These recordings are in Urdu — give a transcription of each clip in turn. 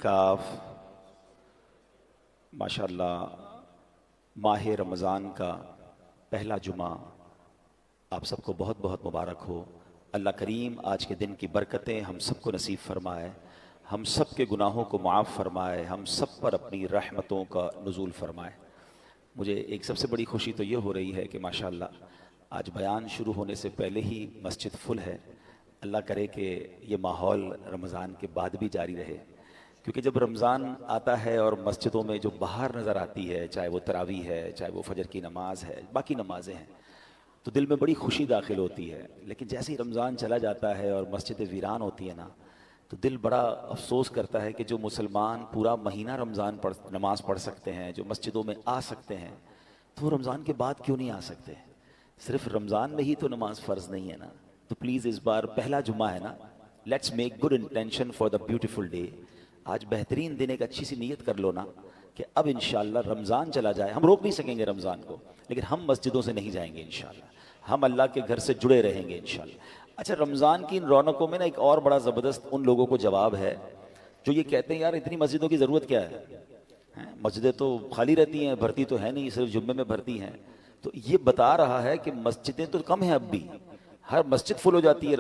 اعتکاف ماشاءاللہ ماہ رمضان کا پہلا جمعہ آپ سب کو بہت بہت مبارک ہو۔ اللہ کریم آج کے دن کی برکتیں ہم سب کو نصیب فرمائے، ہم سب کے گناہوں کو معاف فرمائے، ہم سب پر اپنی رحمتوں کا نزول فرمائے۔ مجھے ایک سب سے بڑی خوشی تو یہ ہو رہی ہے کہ ماشاءاللہ آج بیان شروع ہونے سے پہلے ہی مسجد فل ہے۔ اللہ کرے کہ یہ ماحول رمضان کے بعد بھی جاری رہے، کیونکہ جب رمضان آتا ہے اور مسجدوں میں جو باہر نظر آتی ہے، چاہے وہ تراویح ہے، چاہے وہ فجر کی نماز ہے، باقی نمازیں ہیں، تو دل میں بڑی خوشی داخل ہوتی ہے۔ لیکن جیسے ہی رمضان چلا جاتا ہے اور مسجدیں ویران ہوتی ہیں نا، تو دل بڑا افسوس کرتا ہے کہ جو مسلمان پورا مہینہ رمضان نماز پڑھ سکتے ہیں، جو مسجدوں میں آ سکتے ہیں، تو وہ رمضان کے بعد کیوں نہیں آ سکتے؟ صرف رمضان میں ہی تو نماز فرض نہیں ہے نا۔ تو پلیز اس بار پہلا جمعہ ہے نا، let's make good intention for the beautiful day. آج بہترین دن ایک اچھی سی نیت کر لو نا کہ اب انشاءاللہ رمضان چلا جائے، ہم روک نہیں سکیں گے رمضان کو، لیکن ہم مسجدوں سے نہیں جائیں گے انشاءاللہ، ہم اللہ کے گھر سے جڑے رہیں گے انشاءاللہ۔ اچھا، رمضان کی ان رونقوں میں نا ایک اور بڑا زبردست ان لوگوں کو جواب ہے جو یہ کہتے ہیں یار اتنی مسجدوں کی ضرورت کیا ہے، مسجدیں تو خالی رہتی ہیں، بھرتی تو ہے نہیں، صرف جمعے میں بھرتی ہیں۔ تو یہ بتا رہا ہے کہ مسجدیں تو کم ہیں، اب بھی ہر مسجد فل ہو جاتی ہے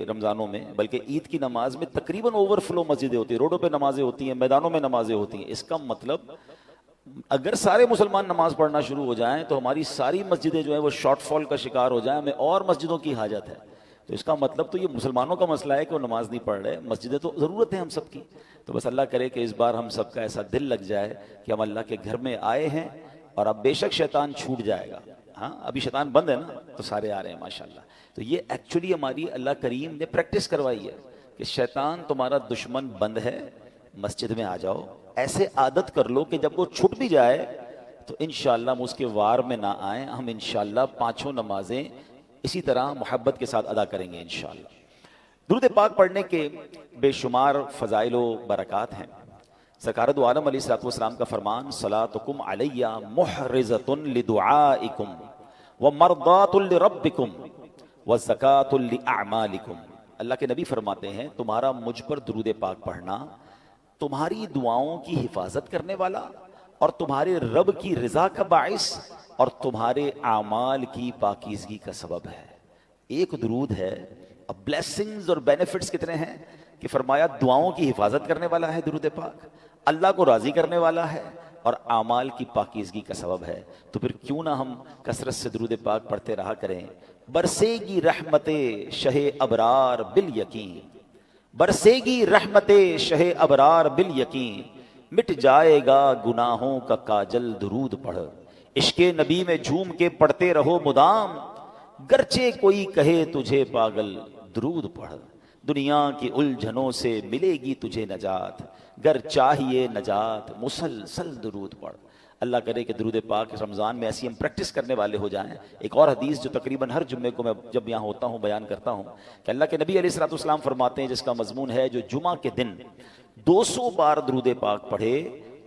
رمضانوں میں، بلکہ عید کی نماز میں تقریباً اوور فلو مسجدیں ہوتی ہیں، روڈوں پہ نمازیں ہوتی ہیں، میدانوں میں نمازیں ہوتی ہیں۔ اس کا مطلب اگر سارے مسلمان نماز پڑھنا شروع ہو جائیں تو ہماری ساری مسجدیں جو ہیں وہ شارٹ فال کا شکار ہو جائیں، ہمیں اور مسجدوں کی حاجت ہے۔ تو اس کا مطلب تو یہ مسلمانوں کا مسئلہ ہے کہ وہ نماز نہیں پڑھ رہے، مسجدیں تو ضرورت ہے ہم سب کی۔ تو بس اللہ کرے کہ اس بار ہم سب کا ایسا دل لگ جائے کہ ہم اللہ کے گھر میں آئے ہیں، اور اب بے شک شیطان چھوٹ جائے گا۔ ہاں، ابھی شیطان بند ہے نا، تو سارے آ رہے ہیں ماشاءاللہ۔ تو یہ ایکچولی ہماری اللہ کریم نے پریکٹس کروائی ہے کہ شیطان تمہارا دشمن بند ہے، مسجد میں آ جاؤ، ایسے عادت کر لو کہ جب وہ چھٹ بھی جائے تو انشاءاللہ ہم اس کے وار میں نہ آئیں، ہم انشاءاللہ پانچوں نمازیں اسی طرح محبت کے ساتھ ادا کریں گے انشاءاللہ۔ درود پاک پڑھنے کے بے شمار فضائل و برکات ہیں۔ سرکار دو عالم علیہ السلام کا فرمان، صلاتکم علیہ محرزۃ لدعائکم ومرضات لربکم وزکاۃ لاعمالکم۔ اللہ کے نبی فرماتے ہیں تمہارا مجھ پر درود پاک پڑھنا تمہاری دعاؤں کی حفاظت کرنے والا اور تمہارے رب کی رضا کا باعث اور تمہارے اعمال کی پاکیزگی کا سبب ہے۔ ایک درود ہے، اب بلیسنگز اور بینیفٹس کتنے ہیں کہ فرمایا دعاؤں کی حفاظت کرنے والا ہے درود پاک، اللہ کو راضی کرنے والا ہے، اور اعمال کی پاکیزگی کا سبب ہے۔ تو پھر کیوں نہ ہم کثرت سے درود پاک پڑھتے رہا کریں۔ برسے گی رحمت شہ ابرار بالیقین، برسے گی رحمت شہ ابرار بالیقین، مٹ جائے گا گناہوں کا کاجل درود پڑھ، عشق نبی میں جھوم کے پڑھتے رہو مدام، گرچہ کوئی کہے تجھے پاگل درود پڑھ، دنیا کی الجھنوں سے ملے گی تجھے نجات، گر چاہیے نجات مسلسل درود پڑھ۔ اللہ کرے کہ درود پاک رمضان میں ایسی ہم پریکٹس کرنے والے ہو جائیں۔ ایک اور حدیث جو تقریباً ہر جمعے کو میں جب یہاں ہوتا ہوں بیان کرتا ہوں کہ اللہ کے نبی علیہ السلام فرماتے ہیں، جس کا مضمون ہے جو جمعہ کے دن 200 بار درود پاک پڑھے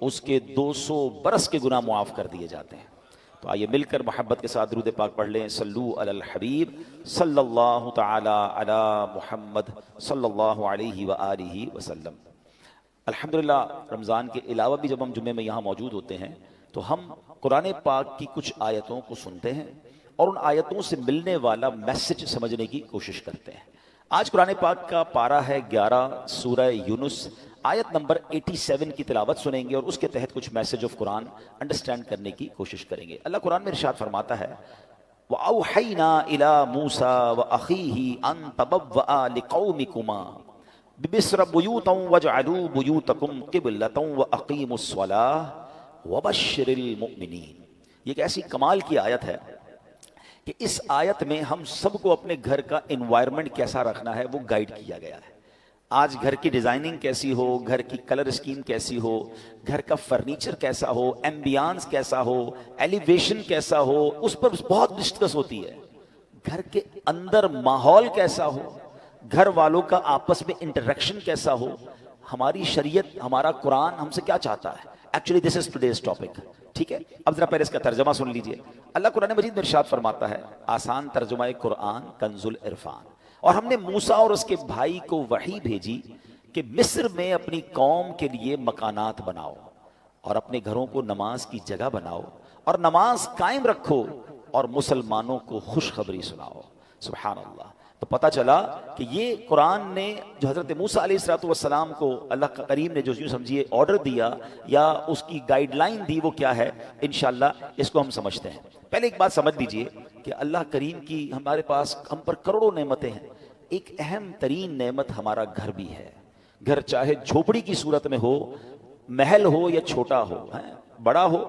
اس کے 200 برس کے گناہ معاف کر دیے جاتے ہیں۔ تو آئیے مل کر محبت کے ساتھ درود پاک پڑھ لیں۔ صلو علی الحبیب صلی اللہ تعالی علی محمد صلی اللہ علیہ وآلہ وسلم۔ الحمدللہ رمضان کے علاوہ بھی جب ہم جمعے میں یہاں موجود ہوتے ہیں تو ہم قرآن پاک کی کچھ آیتوں کو سنتے ہیں اور ان آیتوں سے ملنے والا میسج سمجھنے کی کوشش کرتے ہیں۔ آج قرآن پاک کا پارہ ہے 11، سورہ یونس، آیت نمبر 87 کی تلاوت سنیں گے اور اس کے تحت کچھ میسج آف قرآن انڈرسٹینڈ کرنے کی کوشش کریں گے۔ اللہ قرآن میں ارشاد فرماتا ہے، وَأَوْحَيْنَا إِلَى مُوسَى وَأَخِيهِ أَن تَبَوَّآ لِقَوْمِكُمَا بِمِصْرَ بُيُوتًا وَاجْعَلُوا بُيُوتَكُمْ قِبْلَةً وَأَقِيمُوا الصَّلَاةَ وَبَشِّرِ الْمُؤْمِنِينَ۔ یہ ایک ایسی کمال کی آیت ہے کہ اس آیت میں ہم سب کو اپنے گھر کا انوائرمنٹ کیسا رکھنا ہے وہ گائیڈ کیا گیا ہے۔ آج گھر کی ڈیزائننگ کیسی ہو، گھر کی کلر اسکیم کیسی ہو، گھر کا فرنیچر کیسا ہو، ایمبیانس کیسا ہو، ایلیویشن کیسا ہو، اس پر بہت ڈسکس ہوتی ہے۔ گھر کے اندر ماحول کیسا ہو، گھر والوں کا آپس میں انٹریکشن کیسا ہو، ہماری شریعت، ہمارا قرآن ہم سے کیا چاہتا ہے۔ Actually this is today's topic, ٹھیک ہے۔ اب ذرا پہلے اس کا ترجمہ سن لیجئے۔ اللہ قرآن مجید میں ارشاد فرماتا ہے، آسان ترجمہ قرآن کنز العرفان، اور ہم نے موسیٰ اور اس کے بھائی کو وحی بھیجی کہ مصر میں اپنی قوم کے لیے مکانات بناؤ اور اپنے گھروں کو نماز کی جگہ بناؤ اور نماز قائم رکھو اور مسلمانوں کو خوشخبری سناؤ. سبحان اللہ. تو پتہ چلا کہ یہ قرآن نے جو حضرت موسیٰ علیہ الصلوۃ والسلام کو اللہ کریم نے جو یوں سمجھیے آرڈر دیا یا اس کی گائیڈ لائن دی، وہ کیا ہے انشاءاللہ اس کو ہم سمجھتے ہیں. پہلے ایک بات سمجھ لیجئے کہ اللہ کریم کی ہمارے پاس ہم پر کروڑوں نعمتیں ہیں. ایک اہم ترین نعمت ہمارا گھر بھی ہے. گھر چاہے جھوپڑی کی صورت میں ہو، محل ہو یا چھوٹا ہو، بڑا ہو،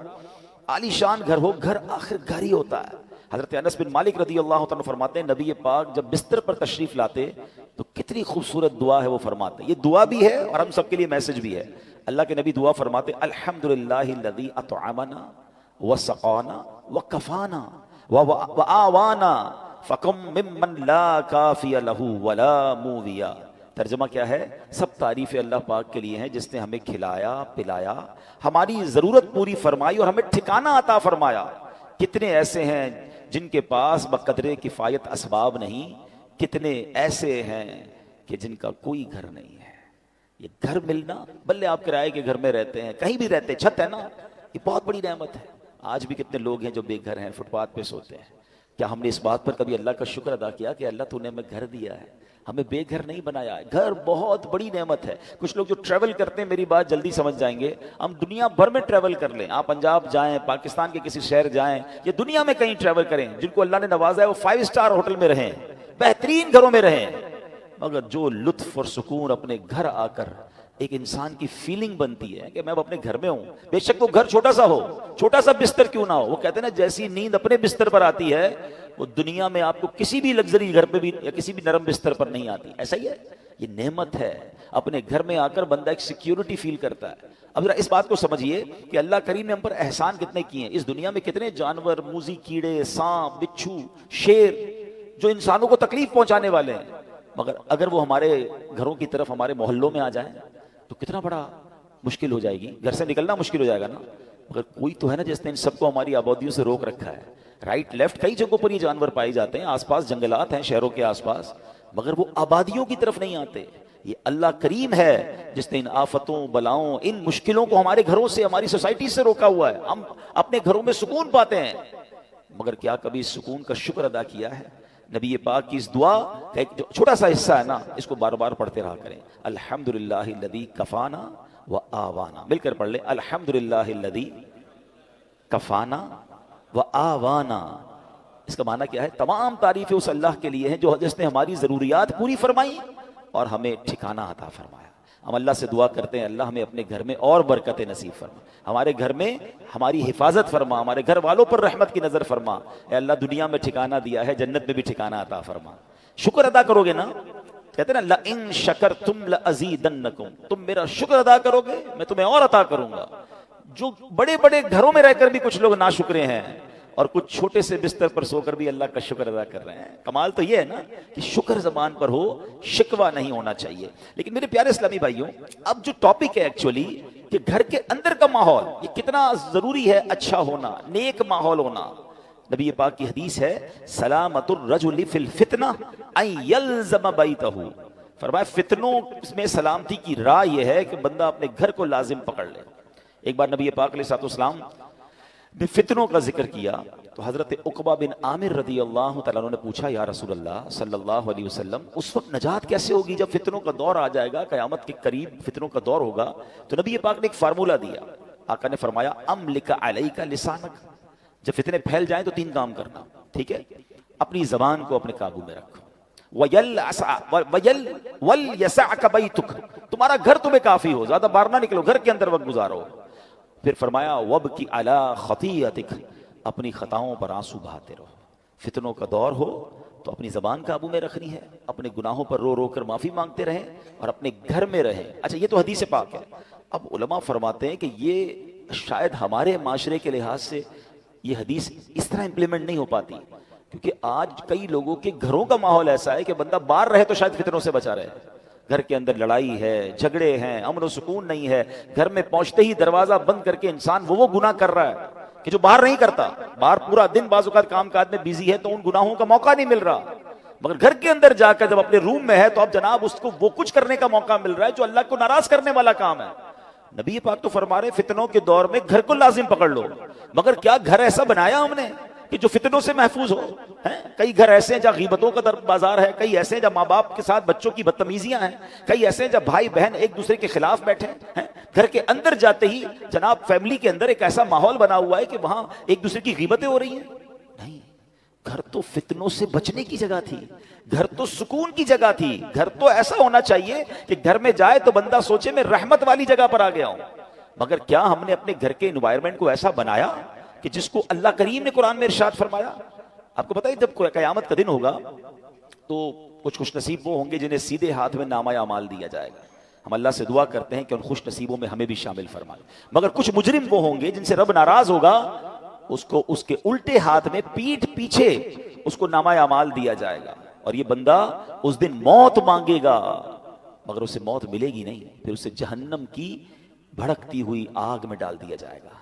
عالی شان گھر ہو، گھر آخر گھر ہی ہوتا ہے. حضرت انس بن مالک رضی اللہ عنہ فرماتے ہیں نبی پاک جب بستر پر تشریف لاتے تو کتنی خوبصورت دعا ہے وہ فرماتے ہیں. یہ دعا بھی ہے اور ہم سب کے لیے میسج بھی ہے. اللہ کے نبی دعا فرماتے الحمدللہ الذی اطعمنا وسقانا وکفانا وآوانا فکم ممن لا کافی لہ ولا موویا. ترجمہ کیا ہے؟ سب تعریف اللہ پاک کے لیے ہیں جس نے ہمیں کھلایا پلایا، ہماری ضرورت پوری فرمائی اور ہمیں ٹھکانہ عطا فرمایا. کتنے ایسے ہیں جن کے پاس بقدر کفایت اسباب نہیں، کتنے ایسے ہیں کہ جن کا کوئی گھر نہیں ہے. یہ گھر ملنا، بلے آپ کرائے کے گھر میں رہتے ہیں، کہیں بھی رہتے ہیں، چھت ہے نا، یہ بہت بڑی نعمت ہے. آج بھی کتنے لوگ ہیں جو بے گھر ہیں، فٹ پاتھ پہ سوتے ہیں. کیا ہم نے اس بات پر کبھی اللہ کا شکر ادا کیا کہ اللہ تو نے ہمیں گھر دیا ہے، ہمیں بے گھر نہیں بنایا ہے؟ گھر بہت بڑی نعمت ہے. کچھ لوگ جو ٹریول کرتے ہیں میری بات جلدی سمجھ جائیں گے، ہم دنیا بھر میں ٹریول کر لیں، آپ پنجاب جائیں، پاکستان کے کسی شہر جائیں یا دنیا میں کہیں ٹریول کریں، جن کو اللہ نے نوازا ہے وہ 5 اسٹار ہوٹل میں رہیں، بہترین گھروں میں رہیں، مگر جو لطف اور سکون اپنے گھر آ کر ایک انسان کی فیلنگ بنتی ہے کہ میں اب اپنے گھر میں ہوں، بے شک وہ گھر چھوٹا سا ہو، چھوٹا سا بستر کیوں نہ ہو. وہ کہتے ہیں نا جیسی نیند اپنے بستر پر آتی ہے وہ دنیا میں آپ کو کسی بھی لگژری گھر پہ بھی یا کسی بھی نرم بستر پر نہیں آتی. ایسا ہی ہے، یہ نعمت ہے. اپنے گھر میں آ کر بندہ ایک سیکیورٹی فیل کرتا ہے. اب ذرا اس بات کو سمجھیے کہ اللہ کریم نے ہم پر احسان کتنے کیے ہیں. اس دنیا میں کتنے جانور، موذی کیڑے، سانپ، بچھو، شیر جو انسانوں کو تکلیف پہنچانے والے ہیں، مگر اگر وہ ہمارے گھروں کی طرف، ہمارے محلوں میں آ جائیں تو کتنا بڑا مشکل ہو جائے گی، گھر سے نکلنا مشکل ہو جائے گا نا. مگر کوئی تو ہے نا جس نے ان سب کو ہماری آبادیوں سے روک رکھا ہے. رائٹ لیفٹ کئی جگہوں پر یہ جانور پائے جاتے ہیں، آس پاس جنگلات ہیں شہروں کے آس پاس، مگر وہ آبادیوں کی طرف نہیں آتے. یہ اللہ کریم ہے جس نے ان آفتوں، بلاؤں، ان مشکلوں کو ہمارے گھروں سے، ہماری سوسائٹی سے روکا ہوا ہے. ہم اپنے گھروں میں سکون پاتے ہیں، مگر کیا کبھی اس سکون کا شکر ادا کیا ہے؟ نبی پاک کی اس دعا کا ایک جو چھوٹا سا حصہ ہے نا، اس کو بار بار پڑھتے رہا کریں. الحمدللہ الذی کفانا و آوانا. مل کر پڑھ لیں الحمدللہ الذی کفانا و آوانا. اس کا معنی کیا ہے؟ تمام تعریفیں اس اللہ کے لیے ہیں جو جس نے ہماری ضروریات پوری فرمائی اور ہمیں ٹھکانہ عطا فرمایا. ہم اللہ سے دعا کرتے ہیں اللہ ہمیں اپنے گھر میں اور برکت نصیب فرما، ہمارے گھر میں ہماری حفاظت فرما، ہمارے گھر والوں پر رحمت کی نظر فرما. اے اللہ دنیا میں ٹھکانہ دیا ہے، جنت میں بھی ٹھکانہ عطا فرما. شکر ادا کرو گے نا، کہتے ہیں نا لَإِن شَكَرْتُمْ لَأَزِيدَنَّكُمْ، تم میرا شکر ادا کرو گے میں تمہیں اور عطا کروں گا. جو بڑے بڑے گھروں میں رہ کر بھی کچھ لوگ ناشکرے ہیں اور کچھ چھوٹے سے بستر پر سو کر بھی اللہ کا شکر ادا کر رہے ہیں. کمال تو یہ ہے نا کہ شکر زبان پر ہو، شکوہ نہیں ہونا چاہیے. لیکن میرے پیارے اسلامی بھائیوں، اب جو ٹاپک ہے ایکچولی کہ گھر کے اندر کا ماحول یہ کتنا ضروری ہے، اچھا ہونا، نیک ماحول ہونا. نبی پاک کی حدیث ہے سلامت الرجل فی الفتنہ ان یلزم بیتہ. فرمایا فتنوں میں سلامتی کی راہ یہ ہے کہ بندہ اپنے گھر کو لازم پکڑ لے. ایک بار نبی پاک علیہ الصلوۃ والسلام نے فتنوں کا ذکر کیا تو حضرت عقبہ بن عامر رضی اللہ تعالیٰ عنہ نے پوچھا یا رسول اللہ صلی اللہ علیہ وسلم اس وقت نجات کیسے ہوگی جب فتنوں کا دور آ جائے گا، قیامت کے قریب فتنوں کا دور ہوگا؟ تو نبی پاک نے ایک فارمولہ دیا. آقا نے فرمایا املک علیک لسانک. جب فتنے پھیل جائیں تو 3 کام کرنا، ٹھیک ہے؟ اپنی زبان کو اپنے قابو میں رکھو. وَلْيَسَعْكَ بَيْتُكَ، تمہارا گھر تمہیں کافی ہو، زیادہ باہر نہ نکلو، گھر کے اندر وقت گزارو. پھر فرمایا وَبْكِ عَلَىٰ خَطِيئَتِكَ، اپنی خطاؤں پر آنسو بہاتے رہو. فتنوں کا دور ہو تو اپنی زبان قابو میں رکھنی ہے، اپنے گناہوں پر رو رو کر معافی مانگتے رہیں اور اپنے گھر میں رہیں. اچھا یہ تو حدیث پاک ہے. اب علماء فرماتے ہیں کہ یہ شاید ہمارے معاشرے کے لحاظ سے یہ حدیث اس طرح امپلیمنٹ نہیں ہو پاتی، کیونکہ آج کئی لوگوں کے گھروں کا ماحول ایسا ہے کہ بندہ باہر رہے تو شاید فتنوں سے بچا رہے. گھر کے اندر لڑائی ہے، جھگڑے ہیں، امن و سکون نہیں ہے. گھر میں پہنچتے ہی دروازہ بند کر کے انسان وہ گناہ کر رہا ہے کہ جو باہر نہیں کرتا. باہر پورا دن بعض اوقات کام کاج میں بیزی ہے تو ان گناہوں کا موقع نہیں مل رہا. مگر گھر کے اندر جا کر جب اپنے روم میں ہے تو اب جناب اس کو وہ کچھ کرنے کا موقع مل رہا ہے جو اللہ کو ناراض کرنے والا کام ہے. نبی پاک تو فرما رہے فتنوں کے دور میں گھر کو لازم پکڑ لو. مگر کیا گھر ایسا بنایا ہم نے کہ جو فتنوں سے محفوظ ہو؟ کئی گھر ایسے ہیں جہاں غیبتوں کا بازار ہے, کئی ایسے ہیں جہاں ماں باپ کے ساتھ بچوں کی بدتمیزیاں ہیں, کئی ایسے ہیں جہاں بھائی بہن ایک دوسرے کے خلاف بیٹھے ہیں. گھر کے اندر جاتے ہی جناب فیملی کے اندر ایک ایسا ماحول بنا ہوا ہے کہ وہاں ایک دوسرے کی غیبتیں ہو رہی ہیں. نہیں, گھر تو فتنوں سے بچنے کی جگہ تھی, گھر تو سکون کی جگہ تھی. گھر تو ایسا ہونا چاہیے کہ گھر میں جائے تو بندہ سوچے میں رحمت والی جگہ پر آ گیا ہوں. مگر کیا ہم نے اپنے گھر کے انوائرمنٹ کو ایسا بنایا کہ جس کو اللہ کریم نے قرآن میں ارشاد فرمایا؟ آپ کو پتہ ہے جب قیامت کا دن ہوگا تو کچھ خوش نصیب وہ ہوں گے جنہیں سیدھے ہاتھ میں نامہ اعمال دیا جائے گا. ہم اللہ سے دعا کرتے ہیں کہ ان خوش نصیبوں میں ہمیں بھی شامل فرمائے. مگر کچھ مجرم وہ ہوں گے جن سے رب ناراض ہوگا, اس کو اس کے الٹے ہاتھ میں پیٹھ پیچھے اس کو نامہ اعمال دیا جائے گا, اور یہ بندہ اس دن موت مانگے گا مگر اسے موت ملے گی نہیں. پھر اسے جہنم کی بھڑکتی ہوئی آگ میں ڈال دیا جائے گا.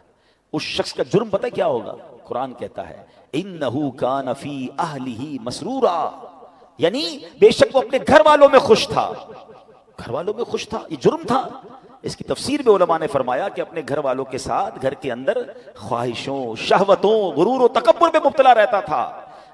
اس شخص کا جرم پتہ کیا ہوگا؟ قرآن کہتا ہے انہو کان فی اہلہ مسرورا, یعنی بے شک وہ اپنے گھر والوں میں خوش تھا. گھر والوں میں خوش تھا, یہ جرم تھا. اس کی تفسیر میں علماء نے فرمایا کہ اپنے گھر والوں کے ساتھ گھر کے اندر خواہشوں, شہوتوں, غرور و تکبر میں مبتلا رہتا تھا.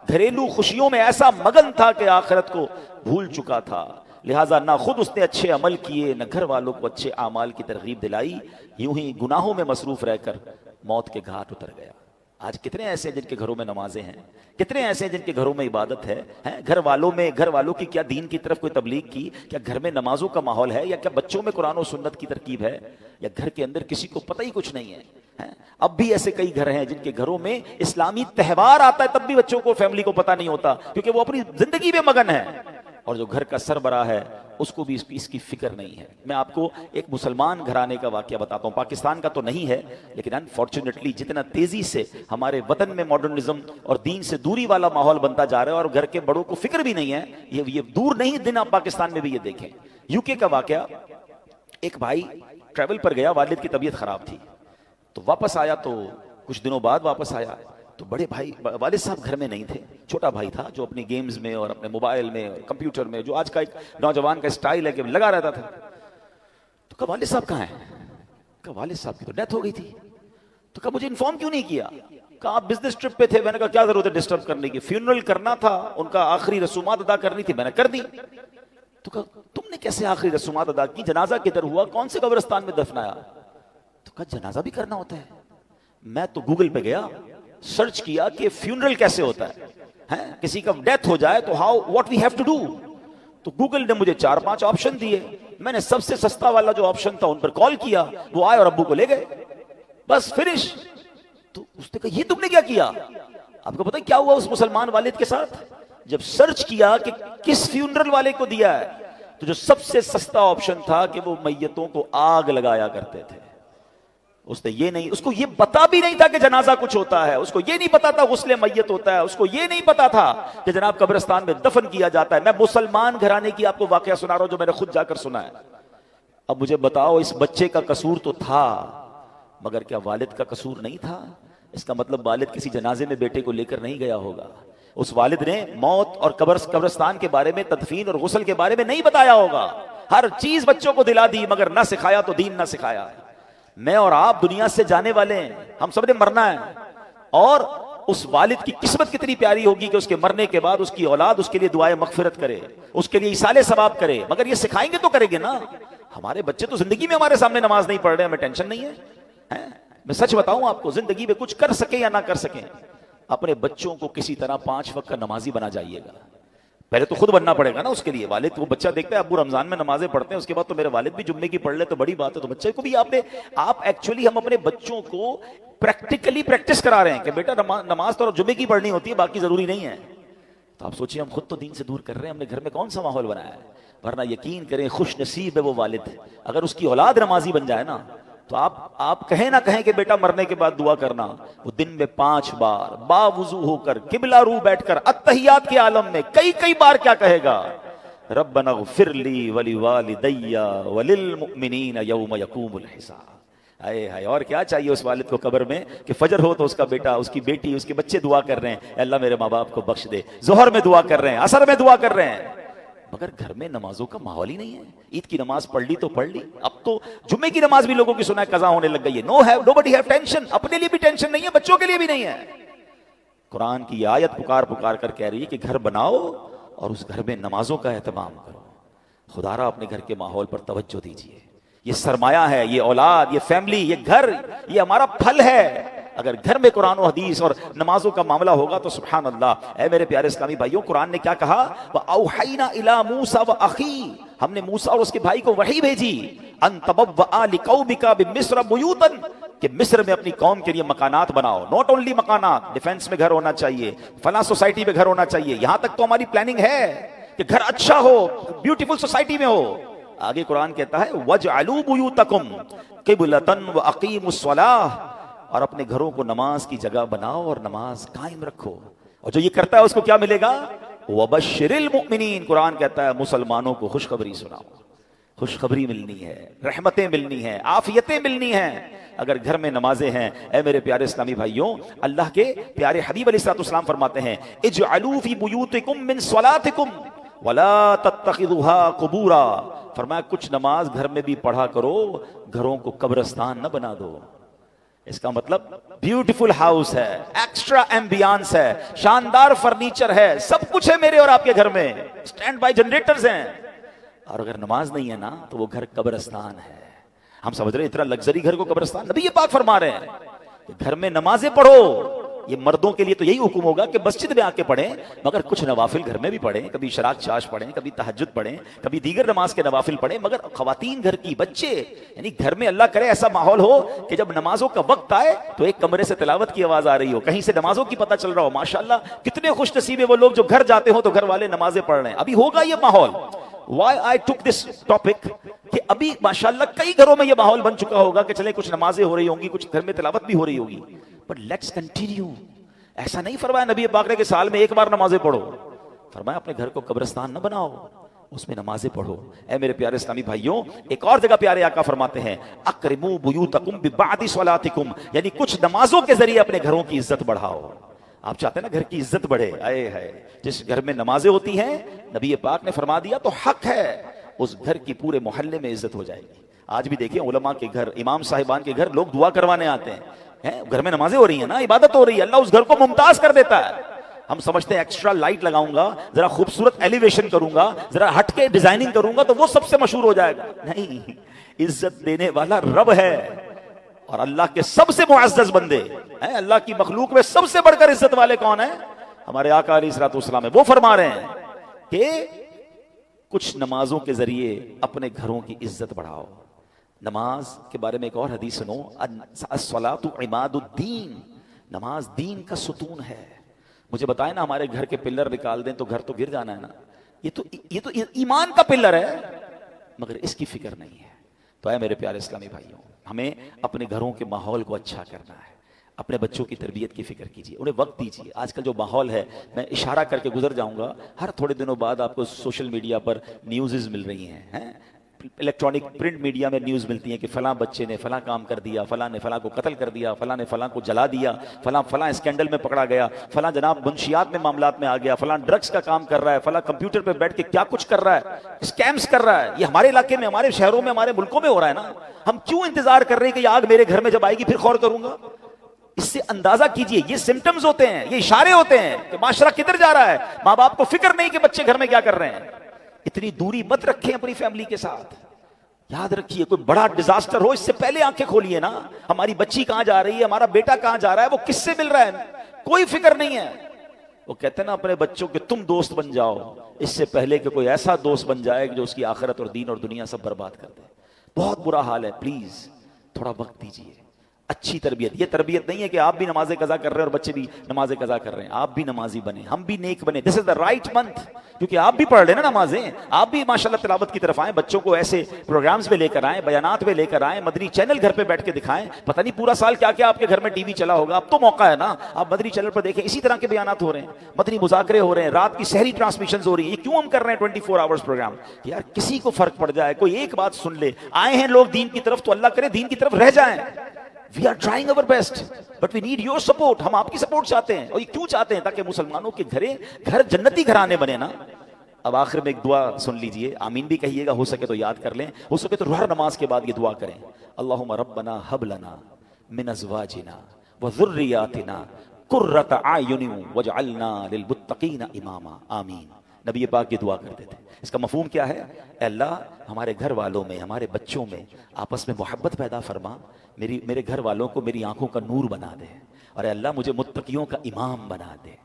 گھریلو خوشیوں میں ایسا مگن تھا کہ آخرت کو بھول چکا تھا. لہٰذا نہ خود اس نے اچھے عمل کیے, نہ گھر والوں کو اچھے اعمال کی ترغیب دلائی. یوں ہی گناہوں میں مصروف رہ کر موت کے گھاٹ اتر گیا. آج کتنے ایسے ہیں جن کے گھروں میں نمازیں ہیں, کتنے ایسے ہیں جن کے گھروں میں عبادت ہے, گھر والوں کی کیا دین کی طرف کوئی تبلیغ کی, کیا گھر میں نمازوں کا ماحول ہے, یا کیا بچوں میں قرآن و سنت کی ترکیب ہے, یا گھر کے اندر کسی کو پتہ ہی کچھ نہیں ہے. اب بھی ایسے کئی گھر ہیں جن کے گھروں میں اسلامی تہوار آتا ہے تب بھی بچوں کو, فیملی کو پتہ نہیں ہوتا, کیونکہ وہ اپنی زندگی میں مگن ہے. اور جو گھر کا سربراہ ہے اس کو بھی اس کی فکر نہیں ہے. میں آپ کو ایک مسلمان گھرانے کا واقعہ بتاتا ہوں, پاکستان کا تو نہیں ہے لیکن انفارچونیٹلی جتنا تیزی سے ہمارے وطن میں ماڈرنزم اور دین سے دوری والا ماحول بنتا جا رہا ہے اور گھر کے بڑوں کو فکر بھی نہیں ہے, یہ دور نہیں دن آپ پاکستان میں بھی یہ دیکھیں. یو کے کا واقعہ, ایک بھائی ٹریول پر گیا, والد کی طبیعت خراب تھی تو واپس آیا, تو کچھ دنوں بعد واپس آیا تو بڑے بھائی والد صاحب گھر میں نہیں تھے. چھوٹا بھائی تھا جو اپنی گیمز میں اور اپنے موبائل میں اور کمپیوٹر میں, جو آج کا ایک نوجوان کا سٹائل ہے کہ لگا رہتا تھا. تو کہا والد صاحب کہاں ہیں؟ کہا والد صاحب کی تو ڈیتھ ہو گئی تھی. تو کہا مجھے انفارم کیوں نہیں کیا؟ کہا آپ بزنس ٹرپ پہ تھے. میں نے کہا کیا ضرورت ہے ڈسٹرب کرنے کی, فیونرل کرنا تھا, ان کا آخری رسومات ادا کرنی تھی, میں نے کر دی. تو کہا تم نے کیسے آخری رسومات ادا کی, جنازہ کدھر ہوا, کون سے قبرستان میں دفنایا؟ تو کہا جنازہ بھی کرنا ہوتا ہے. میں تو گوگل پہ گیا, سرچ کیا کہ فیونرل کیسے ہوتا ہے, کسی کا ڈیتھ ہو جائے تو what we have to do. تو گوگل نے مجھے 4-5 آپشن دیے, میں نے سب سے سستا والا جو آپشن تھا ان پر کال کیا, وہ آئے اور ابو کو لے گئے, بس فنش. تو اس نے کہا یہ تم نے کیا کیا؟ آپ کو پتہ ہے کیا ہوا اس مسلمان والد کے ساتھ؟ جب سرچ کیا کہ کس فیونرل والے کو دیا ہے تو جو سب سے سستا آپشن تھا کہ وہ میتوں کو آگ لگایا کرتے تھے. اس نے یہ نہیں, اس کو یہ پتا بھی نہیں تھا کہ جنازہ کچھ ہوتا ہے, اس کو یہ نہیں پتا تھا غسل میت ہوتا ہے, اس کو یہ نہیں پتا تھا کہ جناب قبرستان میں دفن کیا جاتا ہے. میں مسلمان گھرانے کی آپ کو واقعہ سنا رہا ہوں جو میں نے خود جا کر سنا ہے. اب مجھے بتاؤ, اس بچے کا قصور تو تھا مگر کیا والد کا قصور نہیں تھا؟ اس کا مطلب والد کسی جنازے میں بیٹے کو لے کر نہیں گیا ہوگا. اس والد نے موت اور قبرستان کے بارے میں, تدفین اور غسل کے بارے میں نہیں بتایا ہوگا. ہر چیز بچوں کو دلا دی مگر نہ سکھایا تو دین نہ سکھایا. میں اور آپ دنیا سے جانے والے ہیں, ہم سب نے مرنا ہے, اور اس والد کی قسمت کتنی پیاری ہوگی کہ اس کے مرنے کے بعد اس کی اولاد اس کے لیے دعائیں مغفرت کرے, اس کے لیے ایصال ثواب کرے. مگر یہ سکھائیں گے تو کریں گے نا. ہمارے بچے تو زندگی میں ہمارے سامنے نماز نہیں پڑھ رہے, ہمیں ٹینشن نہیں ہے. میں سچ بتاؤں آپ کو, زندگی میں کچھ کر سکیں یا نہ کر سکیں, اپنے بچوں کو کسی طرح 5 وقت کا نمازی بنا جائیے گا. پہلے تو خود بننا پڑے گا نا اس کے لیے. والد وہ بچہ دیکھتا ہے ابو رمضان میں نمازیں پڑھتے ہیں, اس کے بعد تو میرے والد بھی جمعے کی پڑھ لے تو بڑی بات ہے. تو بچے کو بھی آپ ایکچولی ہم اپنے بچوں کو پریکٹیکلی پریکٹس کرا رہے ہیں کہ بیٹا نماز تو جمعے کی پڑھنی ہوتی ہے, باقی ضروری نہیں ہے. تو آپ سوچیے ہم خود تو دین سے دور کر رہے ہیں, ہم نے گھر میں کون سا ماحول بنایا ہے. ورنہ یقین کریں خوش نصیب ہے وہ والد اگر اس کی اولاد نمازی بن جائے نا. تو آپ کہیں نہ کہیں کہ بیٹا مرنے کے بعد دعا کرنا, وہ دن میں 5 بار باوضو ہو کر قبلہ رو بیٹھ کر اتحیات کے عالم میں کئی بار کیا کہے گا, ربنا اغفر لی ولوالدی وللمؤمنین یوم یقوم الحساب. ہائے ہائے، اور کیا چاہیے اس والد کو قبر میں کہ فجر ہو تو اس کا بیٹا، اس کی بیٹی، اس کے بچے دعا کر رہے ہیں اے اللہ میرے ماں باپ کو بخش دے، ظہر میں دعا کر رہے ہیں، عصر میں دعا کر رہے ہیں، مگر گھر میں نمازوں کا ماحول ہی نہیں ہے. عید کی نماز پڑھ لی تو پڑھ لی، اب تو جمعے کی نماز بھی لوگوں کی سنا ہے قضا ہونے لگ گئی ہے. nobody have ٹینشن، اپنے لیے بھی ٹینشن نہیں ہے، بچوں کے لیے بھی نہیں ہے. قرآن کی یہ آیت پکار پکار کر کہہ رہی ہے کہ گھر بناؤ اور اس گھر میں نمازوں کا اہتمام کرو. خدا را اپنے گھر کے ماحول پر توجہ دیجیے. یہ سرمایہ ہے، یہ اولاد، یہ فیملی، یہ گھر، یہ ہمارا پھل ہے. اگر گھر میں قرآن و حدیث اور نمازوں کا معاملہ ہوگا تو سبحان اللہ. اے میرے پیارے اسلامی بھائیوں، قرآن نے کیا کہا؟ وَأَوْحَيْنَا إِلَىٰ مُوسَىٰ وَأَخِيهِ، ہم نے موسیٰ اور اس کے بھائی کو وحی بھیجی، أَن تَبَوَّآ لِقَوْمِكَ بِمِصْرَ بُيُوتًا، کہ مصر میں اپنی قوم کے لیے مکانات بناؤ. نوٹ اونلی مکانات، ڈیفنس میں گھر ہونا چاہیے، فلاں سوسائٹی میں گھر ہونا چاہیے. یہاں تک تو ہماری پلاننگ ہے کہ گھر اچھا ہو، بیوٹیفل سوسائٹی میں ہو. آگے قرآن کہتا ہے وَجْعَلُوا بُيُوتَكُمْ قِبْلَةً وَأَقِيمُوا الصَّلَاةَ، اور اپنے گھروں کو نماز کی جگہ بناؤ اور نماز قائم رکھو. اور جو یہ کرتا ہے اس کو کیا ملے گا؟ وَبَشِّرِ الْمُؤْمِنِينَ، قرآن کہتا ہے مسلمانوں کو خوشخبری سناؤ. خوشخبری ملنی ہے، رحمتیں ملنی ہیں، عافیتیں ملنی ہیں اگر گھر میں نمازیں ہیں. اے میرے پیارے اسلامی بھائیوں، اللہ کے پیارے حبیب علیہ الصلوۃ والسلام فرماتے ہیں اجعلوا فی بیوتکم من صلاتکم ولا تتخذوها قبورا، فرمایا کچھ نماز گھر میں بھی پڑھا کرو، گھروں کو قبرستان نہ بنا دو. اس کا مطلب بیوٹیفل ہاؤس ہے، ایکسٹرا ایمبیانس ہے، شاندار فرنیچر ہے، سب کچھ ہے میرے اور آپ کے گھر میں، سٹینڈ بائی جنریٹرز ہیں، اور اگر نماز نہیں ہے نا تو وہ گھر قبرستان ہے. ہم سمجھ رہے ہیں اتنا لگزری گھر کو قبرستان، نبی پاک فرما رہے ہیں کہ گھر میں نمازیں پڑھو. یہ مردوں کے لیے تو یہی حکم ہوگا کہ مسجد میں آ کے پڑھیں، مگر کچھ نوافل گھر میں بھی پڑھیں، کبھی اشراق چاش پڑھیں، کبھی تہجد پڑھیں، کبھی دیگر نماز کے نوافل پڑھیں. مگر خواتین گھر کی، بچے، یعنی گھر میں اللہ کرے ایسا ماحول ہو کہ جب نمازوں کا وقت آئے تو ایک کمرے سے تلاوت کی آواز آ رہی ہو، کہیں سے نمازوں کی پتہ چل رہا ہو. ماشاءاللہ کتنے خوش نصیب ہیں وہ لوگ جو گھر جاتے ہوں تو گھر والے نمازیں پڑھ رہے ہیں. ابھی ہوگا یہ ماحول. Why I took this topic کہ ابھی ماشاءاللہ کئی گھروں میں یہ ماحول بن چکا ہوگا کہ چلے کچھ نمازیں ہو رہی ہوں گی، کچھ گھر میں تلاوت بھی ہو رہی ہوگی. But let's continue. ایسا نہیں فرمایا نبی پاک نے کہ سال میں ایک بار نمازیں پڑھو، فرمایا اپنے گھر کو قبرستان نہ بناؤ، اس میں نمازیں پڑھو. اے میرے پیارے اسلامی بھائیوں، ایک اور جگہ پیارے آقا فرماتے ہیں اکرموا بیوتکم ببعد صلاتکم، یعنی کچھ نمازوں کے ذریعے اپنے گھروں کی عزت بڑھاؤ. آپ چاہتے ہیں نا گھر کی عزت بڑھے؟ آئے ہے جس گھر میں نمازیں ہوتی ہیں نبی پاک نے فرما دیا تو حق ہے اس گھر کی پورے محلے میں عزت ہو جائے گی. آج بھی دیکھیں علماء کے گھر، امام صاحبان کے گھر لوگ دعا کروانے آتے ہیں، گھر میں نمازیں ہو رہی ہیں نا، عبادت ہو رہی ہے، اللہ اس گھر کو ممتاز کر دیتا ہے. ہم سمجھتے ہیں ایکسٹرا لائٹ لگاؤں گا، ذرا خوبصورت ایلیویشن کروں گا، ذرا ہٹ کے ڈیزائننگ کروں گا تو وہ سب سے مشہور ہو جائے گا. نہیں، عزت دینے والا رب ہے، اور اللہ کے سب سے معزز بندے ہیں. اللہ کی مخلوق میں سب سے بڑھ کر عزت والے کون ہیں؟ ہمارے آقا علیہ الصلوۃ والسلام. وہ فرما رہے ہیں کہ کچھ نمازوں کے ذریعے اپنے گھروں کی عزت بڑھاؤ. نماز کے بارے میں ایک اور حدیث سنو، الصلاۃ عماد الدین، نماز دین کا ستون ہے. مجھے بتائیں نا، ہمارے گھر کے پلر نکال دیں تو گھر تو گر جانا ہے نا. یہ تو ایمان کا پلر ہے، مگر اس کی فکر نہیں ہے. تو اے میرے پیارے اسلامی بھائیوں، ہمیں اپنے گھروں کے ماحول کو اچھا کرنا ہے. اپنے بچوں کی تربیت کی فکر کیجیے، انہیں وقت دیجیے. آج کل جو ماحول ہے، میں اشارہ کر کے گزر جاؤں گا، ہر تھوڑے دنوں بعد آپ کو سوشل میڈیا پر نیوزز مل رہی ہیں، الیکٹرانک پرنٹ میڈیا میں نیوز ملتی ہیں کہ فلاں بچے نے فلاں کام کر دیا، فلاں نے فلاں کو قتل کر دیا، فلاں نے فلاں کو جلا دیا، فلاں اسکینڈل میں پکڑا گیا، فلاں جناب منشیات میں معاملات میں آ گیا، فلاں ڈرگز کا کام کر رہا ہے، فلاں کمپیوٹر پہ بیٹھ کے کیا کچھ کر رہا ہے، اسکیمز کر رہا ہے. یہ ہمارے علاقے میں، ہمارے شہروں میں، ہمارے ملکوں میں ہو رہا ہے نا. ہم کیوں انتظار کر رہے ہیں کہ یہ آگ میرے گھر میں جب آئے گی پھر غور کروں گا؟ اس سے اندازہ کیجئے، یہ سمٹمز ہوتے ہیں، یہ اشارے ہوتے ہیں کہ معاشرہ کدھر جا رہا ہے. ماں باپ کو فکر نہیں کہ بچے گھر میں کیا کر رہے ہیں. اتنی دوری مت رکھیں اپنی فیملی کے ساتھ. یاد رکھیے کوئی بڑا ڈیزاسٹر ہو اس سے پہلے آنکھیں کھولیے نا. ہماری بچی کہاں جا رہی ہے، ہمارا بیٹا کہاں جا رہا ہے، وہ کس سے مل رہا ہے، کوئی فکر نہیں ہے. وہ کہتے ہیں نا اپنے بچوں کے تم دوست بن جاؤ اس سے پہلے کہ کوئی ایسا دوست بن جائے جو اس کی آخرت اور دین اور دنیا سب برباد کر دے. بہت برا حال ہے. پلیز تھوڑا وقت دیجیے، اچھی تربیت. یہ تربیت نہیں ہے کہ آپ بھی نماز قضا کر رہے ہیں اور بچے بھی نماز قضا کر رہے ہیں. آپ بھی نمازی بنے, ہم بھی نیک بنے. دس از دا رائٹ منتھ, کیونکہ آپ بھی پڑھ رہے ہیں نا نمازیں, آپ بھی ماشاءاللہ تلاوت کی طرف آئیں, بچوں کو ایسے پروگرامز پہ لے کر آئیں, بیانات پہ لے کر آئیں, مدنی چینل گھر پہ بیٹھ کے دکھائیں. پتہ نہیں پورا سال کیا کیا آپ کے گھر میں ٹی وی چلا ہوگا, اب تو موقع ہے نا, آپ مدنی چینل پر دیکھیں, اسی طرح کے بیانات ہو رہے ہیں, مدنی مذاکرے ہو رہے ہیں, رات کی سحری ٹرانسمیشنز ہو رہی ہیں. یہ کیوں ہم کر رہے ہیں 24 آورز پروگرام؟ یار کسی کو فرق پڑ جائے, کوئی ایک بات سن لے. آئے ہیں لوگ دین کی طرف, تو اللہ کرے دین کی طرف رہ جائیں. We are trying our best, but we need your support. ہم آپ کی سپورٹ چاہتے ہیں. اور یہ کیوں چاہتے ہیں؟ تاکہ مسلمانوں کے گھر جنتی گھرانے بنے نا. اب آخر میں ایک دعا سن لیجئے, آمین بھی کہیے گا, ہو سکے تو یاد کر لیں, ہو سکے تو ہر نماز کے بعد یہ دعا کریں. اللہم ربنا ہب لنا من ازواجنا وذریاتنا قرۃ اعین واجعلنا للمتقین اماما. آمین. نبی پاک یہ دعا کرتے تھے. اس کا مفہوم کیا ہے؟ اے اللہ ہمارے گھر والوں میں, ہمارے بچوں میں آپس میں محبت پیدا فرما, میرے گھر والوں کو میری آنکھوں کا نور بنا دے, اور اے اللہ مجھے متقیوں کا امام بنا دے.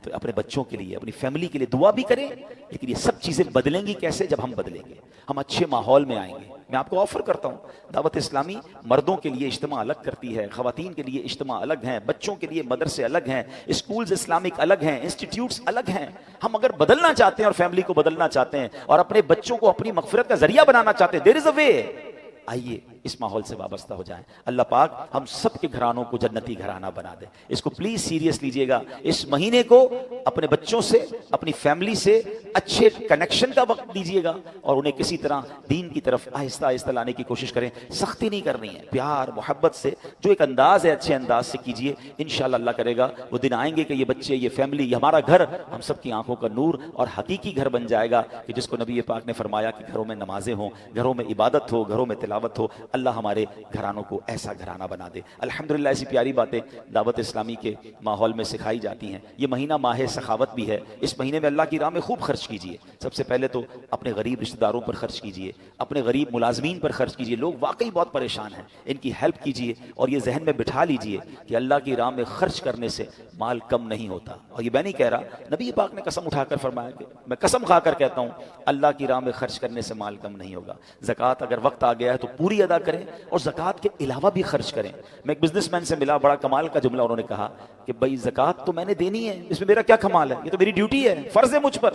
تو اپنے بچوں کے لیے, اپنی فیملی کے لیے دعا بھی کریں, لیکن یہ سب چیزیں بدلیں گی کیسے؟ جب ہم بدلیں گے, ہم اچھے ماحول میں آئیں گے. میں آپ کو آفر کرتا ہوں, دعوت اسلامی مردوں کے لیے اجتماع الگ کرتی ہے, خواتین کے لیے اجتماع الگ ہیں, بچوں کے لیے مدرسے الگ ہیں, اسکولز اسلامک الگ ہیں, انسٹیٹیوٹس الگ ہیں. ہم اگر بدلنا چاہتے ہیں اور فیملی کو بدلنا چاہتے ہیں اور اپنے بچوں کو اپنی مغفرت کا ذریعہ بنانا چاہتے ہیں, دیر از اے وے. آئیے اس ماحول سے وابستہ ہو جائیں. اللہ پاک ہم سب کے گھرانوں کو جنتی گھرانہ بنا دے. اس کو پلیز سیریس لیجئے گا. اس مہینے کو اپنے بچوں سے, اپنی فیملی سے اچھے کنیکشن کا وقت دیجئے گا, اور انہیں کسی طرح دین کی طرف آہستہ آہستہ لانے کی کوشش کریں. سختی نہیں کرنی ہے, پیار محبت سے جو ایک انداز ہے اچھے انداز سے کیجئے. انشاءاللہ اللہ کرے گا وہ دن آئیں گے کہ یہ بچے, یہ فیملی, یہ ہمارا گھر ہم سب کی آنکھوں کا نور اور حقیقی گھر بن جائے گا, کہ جس کو نبی پاک نے فرمایا کہ گھروں میں نمازیں ہوں, گھروں میں عبادت ہو, گھروں میں تلاوت ہو. اللہ ہمارے گھرانوں کو ایسا گھرانہ بنا دے. الحمدللہ ایسی پیاری باتیں دعوت اسلامی کے ماحول میں سکھائی جاتی ہیں. یہ مہینہ ماہ سخاوت بھی ہے. اس مہینے میں اللہ کی راہ میں خوب خرچ کیجئے. سب سے پہلے تو اپنے غریب رشتہ داروں پر خرچ کیجئے, اپنے غریب ملازمین پر خرچ کیجئے. لوگ واقعی بہت پریشان ہیں, ان کی ہیلپ کیجئے, اور یہ ذہن میں بٹھا لیجئے کہ اللہ کی راہ میں خرچ کرنے سے مال کم نہیں ہوتا. اور یہ میں نہیں کہہ رہا, نبی پاک نے قسم اٹھا کر فرمایا, کہ میں قسم کھا کر کہتا ہوں اللہ کی راہ میں خرچ کرنے سے مال کم نہیں ہوگا. زکوٰۃ اگر وقت آ گیا ہے تو پوری ادا کریں, اور زکوٰۃ کے علاوہ بھی خرچ کریں. میں ایک بزنس مین سے ملا, بڑا کمال کا جملہ انہوں نے کہا کہ بھائی زکوٰۃ تو میں نے دینی ہے, اس میں میرا کیا کمال ہے, یہ تو میری ڈیوٹی ہے, فرض ہے مجھ پر.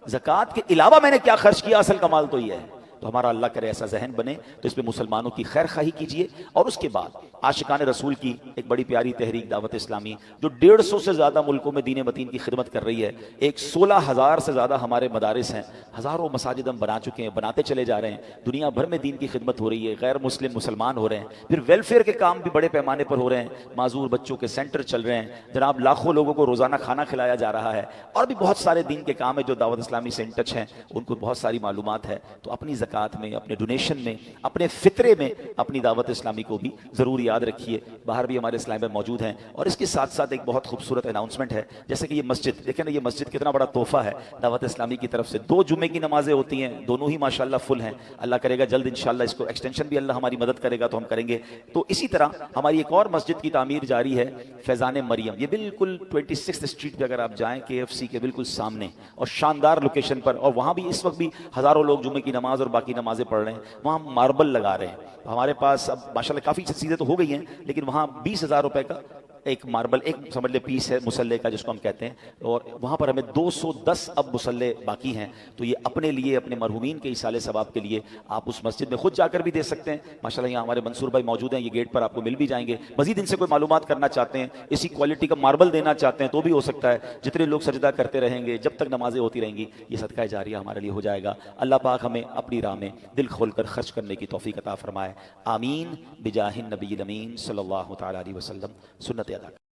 زکوٰۃ کے علاوہ میں نے کیا خرچ کیا, اصل کمال تو یہ ہے. تو ہمارا اللہ کرے ایسا ذہن بنے, تو اس پہ مسلمانوں کی خیر خواہی کیجئے. اور اس کے بعد عاشقان رسول کی ایک بڑی پیاری تحریک دعوت اسلامی, جو 150 سے زیادہ ملکوں میں دین متین کی خدمت کر رہی ہے. 16,000 سے زیادہ ہمارے مدارس ہیں, ہزاروں مساجد ہم بنا چکے ہیں, بناتے چلے جا رہے ہیں. دنیا بھر میں دین کی خدمت ہو رہی ہے, غیر مسلم مسلمان ہو رہے ہیں. پھر ویلفیئر کے کام بھی بڑے پیمانے پر ہو رہے ہیں, معذور بچوں کے سینٹر چل رہے ہیں جناب, لاکھوں لوگوں کو روزانہ کھانا کھلایا جا رہا ہے. اور بھی بہت سارے دین کے کام ہیں جو دعوت اسلامی سے ان ٹچ ہیں, ان کو بہت ساری معلومات ہے. تو اپنی زکوٰۃ میں, اپنے ڈونیشن میں, اپنے فطرے میں اپنی دعوت اسلامی کو بھی ضرور یاد رکھیے. باہر بھی ہمارے اسلام میں موجود ہیں. اور اس کے ساتھ ساتھ ایک بہت خوبصورت اناؤنسمنٹ ہے, جیسے کہ یہ مسجد دیکھیں نا, یہ مسجد کتنا بڑا تحفہ ہے دعوت اسلامی کی طرف سے. 2 جمعے کی نمازیں ہوتی ہیں, دونوں ہی ماشاءاللہ فل ہیں. اللہ کرے گا جلد انشاءاللہ اس کو ایکسٹینشن بھی اللہ ہماری مدد کرے گا تو ہم کریں گے. تو اسی طرح ہماری ایک اور مسجد کی تعمیر جاری ہے, فیضان مریم. یہ بالکل 26 اسٹریٹ پہ اگر آپ جائیں, KFC کے بالکل سامنے, اور شاندار لوکیشن پر. اور وہاں بھی اس وقت بھی ہزاروں لوگ جمعے کی نماز اور باقی نمازیں پڑھ رہے ہیں. وہاں ماربل لگا رہے ہیں. ہمارے پاس اب ماشاءاللہ کافی چیزیں تو ہو گئی ہیں, لیکن وہاں 20,000 روپے کا ایک ماربل, ایک سمجھ لے پیس ہے مسلح کا, جس کو ہم کہتے ہیں. اور وہاں پر ہمیں 210 اب مسلح باقی ہیں. تو یہ اپنے لیے, اپنے مرحومین کے ایصال ثواب کے لیے آپ اس مسجد میں خود جا کر بھی دے سکتے ہیں. ماشاءاللہ یہاں ہمارے منصور بھائی موجود ہیں, یہ گیٹ پر آپ کو مل بھی جائیں گے. مزید ان سے کوئی معلومات کرنا چاہتے ہیں, اسی کوالٹی کا ماربل دینا چاہتے ہیں تو بھی ہو سکتا ہے. جتنے لوگ سجدہ کرتے رہیں گے, جب تک نمازیں ہوتی رہیں گی, یہ صدقہ جاریہ ہمارے لیے ہو جائے گا. اللہ پاک ہمیں اپنی راہ میں دل کھول کر خرچ کرنے کی توفیق عطا فرمائے. آمین بجاہ النبی الامین صلی اللہ تعالی علیہ وسلم. سنت ادا.